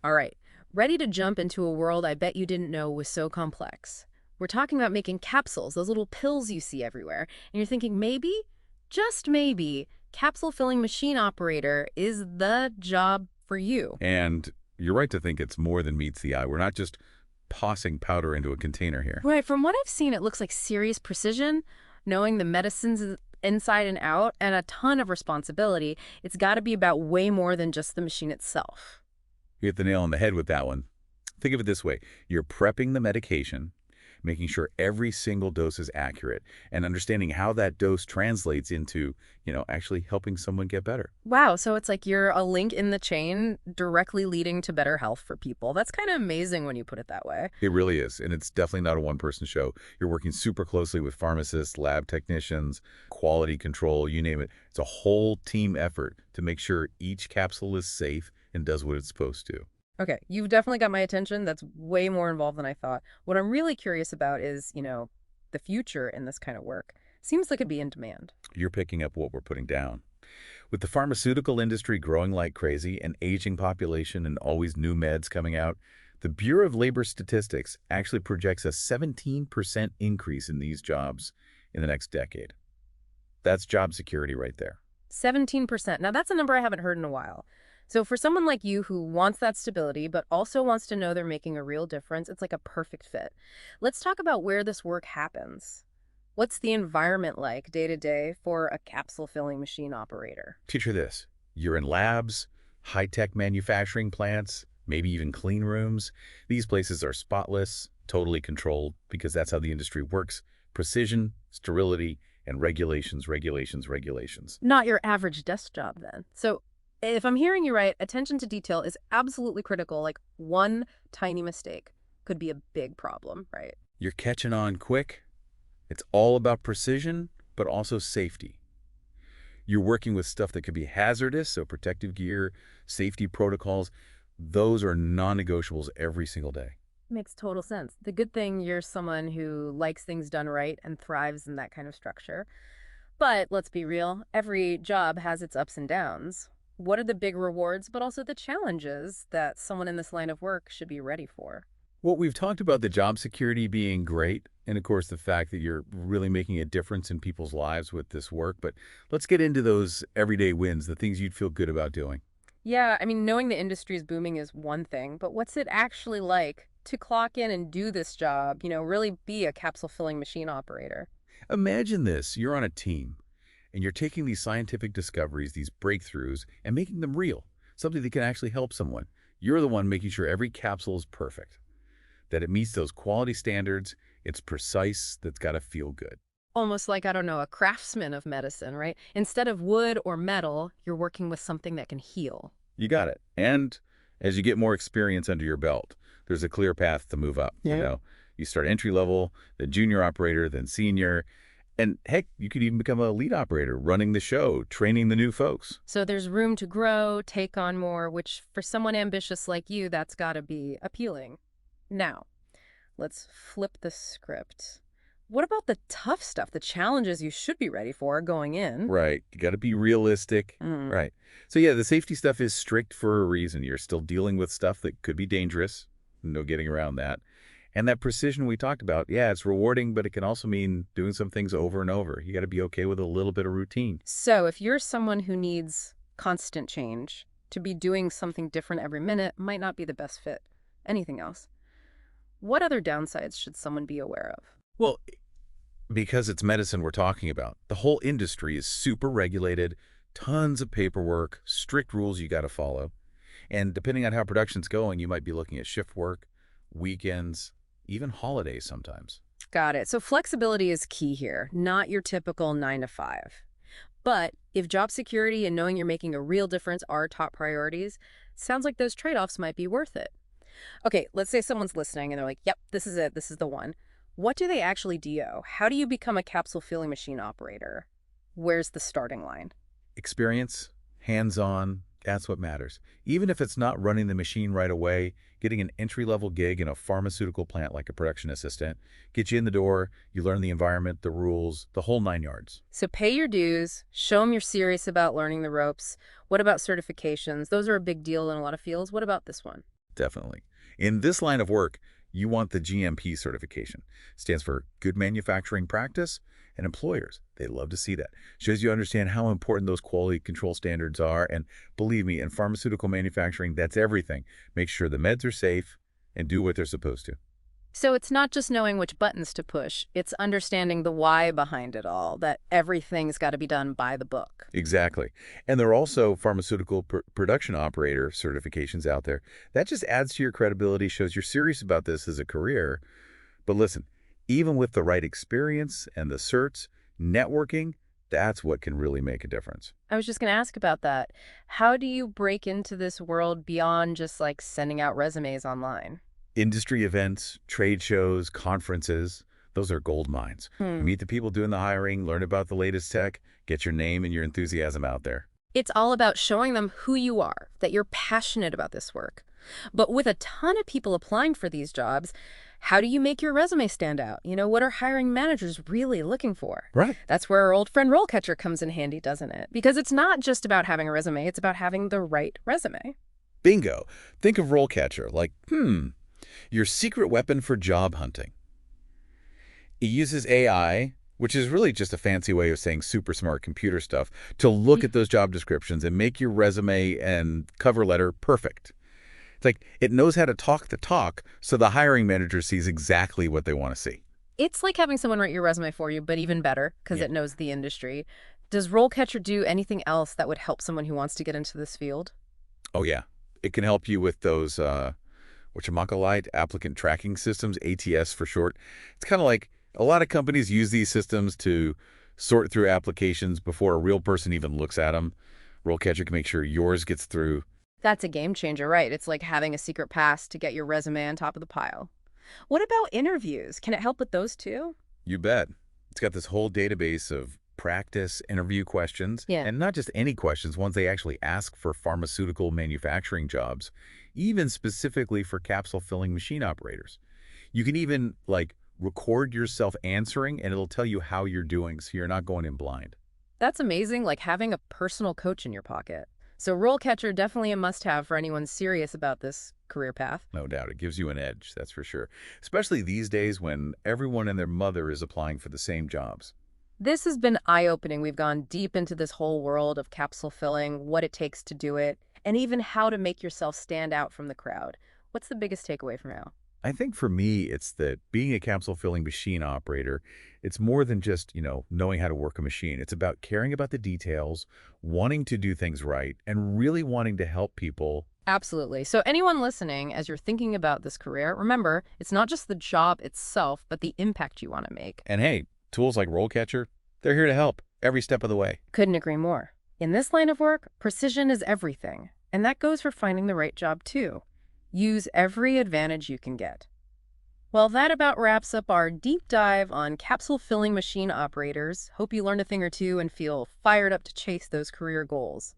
All right, ready to jump into a world I bet you didn't know was so complex. We're talking about making capsules, those little pills you see everywhere, and you're thinking maybe, just maybe, capsule filling machine operator is the job for you. And you're right to think it's more than meets the eye. We're not just tossing powder into a container here. Right, from what I've seen, it looks like serious precision, knowing the medicines inside and out, and a ton of responsibility. It's got to be about way more than just the machine itself. You hit the nail on the head with that one. Think of it this way. You're prepping the medication, making sure every single dose is accurate, and understanding how that dose translates into, actually helping someone get better. Wow, so it's like you're a link in the chain directly leading to better health for people. That's kind of amazing when you put it that way. It really is, and it's definitely not a one-person show. You're working super closely with pharmacists, lab technicians, quality control, you name it. It's a whole team effort to make sure each capsule is safe and does what it's supposed to. Okay, you've definitely got my attention. That's way more involved than I thought. What I'm really curious about is, the future in this kind of work. Seems like it'd be in demand. You're picking up what we're putting down. With the pharmaceutical industry growing like crazy, an aging population, and always new meds coming out, the Bureau of Labor Statistics actually projects a 17% increase in these jobs in the next decade. That's job security right there. 17%. Now, that's a number I haven't heard in a while. So for someone like you who wants that stability, but also wants to know they're making a real difference, it's like a perfect fit. Let's talk about where this work happens. What's the environment like day to day for a capsule filling machine operator? Picture this. You're in labs, high-tech manufacturing plants, maybe even clean rooms. These places are spotless, totally controlled, because that's how the industry works. Precision, sterility, and regulations, regulations, regulations. Not your average desk job then. So if I'm hearing you right, attention to detail is absolutely critical. Like one tiny mistake could be a big problem, right? You're catching on quick. It's all about precision, but also safety. You're working with stuff that could be hazardous, so protective gear, safety protocols, those are non-negotiables every single day. Makes total sense. The good thing you're someone who likes things done right and thrives in that kind of structure. But let's be real, every job has its ups and downs. What are the big rewards, but also the challenges that someone in this line of work should be ready for? Well, we've talked about the job security being great, and of course the fact that you're really making a difference in people's lives with this work, but let's get into those everyday wins, the things you'd feel good about doing. Yeah, I mean, knowing the industry is booming is one thing, but what's it actually like to clock in and do this job, really be a capsule filling machine operator? Imagine this, you're on a team, and you're taking these scientific discoveries, these breakthroughs, and making them real, something that can actually help someone. You're the one making sure every capsule is perfect, that it meets those quality standards, it's precise, that's got to feel good. Almost like, I don't know, a craftsman of medicine, right? Instead of wood or metal, you're working with something that can heal. You got it. And as you get more experience under your belt, there's a clear path to move up. Yeah. You start entry level, then junior operator, then senior, and heck, you could even become a lead operator, running the show, training the new folks. So there's room to grow, take on more, which for someone ambitious like you, that's got to be appealing. Now, let's flip the script. What about the tough stuff, the challenges you should be ready for going in? Right. You got to be realistic. Mm. Right. So yeah, the safety stuff is strict for a reason. You're still dealing with stuff that could be dangerous. No getting around that. And that precision we talked about, yeah, it's rewarding, but it can also mean doing some things over and over. You got to be okay with a little bit of routine. So if you're someone who needs constant change, to be doing something different every minute might not be the best fit. Anything else? What other downsides should someone be aware of? Well, because it's medicine we're talking about, the whole industry is super regulated, tons of paperwork, strict rules you got to follow. And depending on how production's going, you might be looking at shift work, weekends, even holidays sometimes. Got it. So flexibility is key here, not your typical 9 to 5. But if job security and knowing you're making a real difference are top priorities, sounds like those trade-offs might be worth it. Okay, let's say someone's listening and they're like, yep, this is it, this is the one. What do they actually do? How do you become a capsule filling machine operator? Where's the starting line? Experience, hands-on, that's what matters. Even if it's not running the machine right away, getting an entry-level gig in a pharmaceutical plant like a production assistant, get you in the door, you learn the environment, the rules, the whole 9 yards. So pay your dues, show them you're serious about learning the ropes. What about certifications? Those are a big deal in a lot of fields. What about this one? Definitely. In this line of work, you want the GMP certification. Stands for Good Manufacturing Practice, and employers, they love to see that. Shows you understand how important those quality control standards are, and believe me, in pharmaceutical manufacturing, that's everything. Make sure the meds are safe and do what they're supposed to. So it's not just knowing which buttons to push, it's understanding the why behind it all, that everything's got to be done by the book. Exactly. And there are also pharmaceutical production operator certifications out there. That just adds to your credibility, shows you're serious about this as a career. But listen, even with the right experience and the certs, networking, that's what can really make a difference. I was just going to ask about that. How do you break into this world beyond just like sending out resumes online? Industry events, trade shows, conferences, those are gold mines. Hmm. Meet the people doing the hiring, learn about the latest tech, get your name and your enthusiasm out there. It's all about showing them who you are, that you're passionate about this work. But with a ton of people applying for these jobs, how do you make your resume stand out? What are hiring managers really looking for? Right. That's where our old friend RoleCatcher comes in handy, doesn't it? Because it's not just about having a resume, it's about having the right resume. Bingo. Think of RoleCatcher like, your secret weapon for job hunting. It uses AI, which is really just a fancy way of saying super smart computer stuff, to look at those job descriptions and make your resume and cover letter perfect. It's like it knows how to talk the talk, so the hiring manager sees exactly what they want to see. It's like having someone write your resume for you, but even better because Yeah. it knows the industry. Does RoleCatcher do anything else that would help someone who wants to get into this field? Oh, yeah. It can help you with those, whatchamacallit, applicant tracking systems, ATS for short. It's kind of like a lot of companies use these systems to sort through applications before a real person even looks at them. RoleCatcher can make sure yours gets through. That's a game changer, right? It's like having a secret pass to get your resume on top of the pile. What about interviews? Can it help with those too? You bet. It's got this whole database of practice interview questions, Yeah. and not just any questions, ones they actually ask for pharmaceutical manufacturing jobs, even specifically for capsule filling machine operators. You can even, like, record yourself answering, and it'll tell you how you're doing, so you're not going in blind. That's amazing, like having a personal coach in your pocket. So RoleCatcher definitely a must-have for anyone serious about this career path. No doubt. It gives you an edge, that's for sure. Especially these days when everyone and their mother is applying for the same jobs. This has been eye-opening. We've gone deep into this whole world of capsule filling, what it takes to do it, and even how to make yourself stand out from the crowd. What's the biggest takeaway from now? I think for me, it's that being a capsule filling machine operator, it's more than just, knowing how to work a machine. It's about caring about the details, wanting to do things right, and really wanting to help people. Absolutely. So anyone listening, as you're thinking about this career, remember, it's not just the job itself, but the impact you want to make. And hey, tools like RoleCatcher, they're here to help every step of the way. Couldn't agree more. In this line of work, precision is everything. And that goes for finding the right job, too. Use every advantage you can get. Well, that about wraps up our deep dive on capsule filling machine operators. Hope you learned a thing or two and feel fired up to chase those career goals.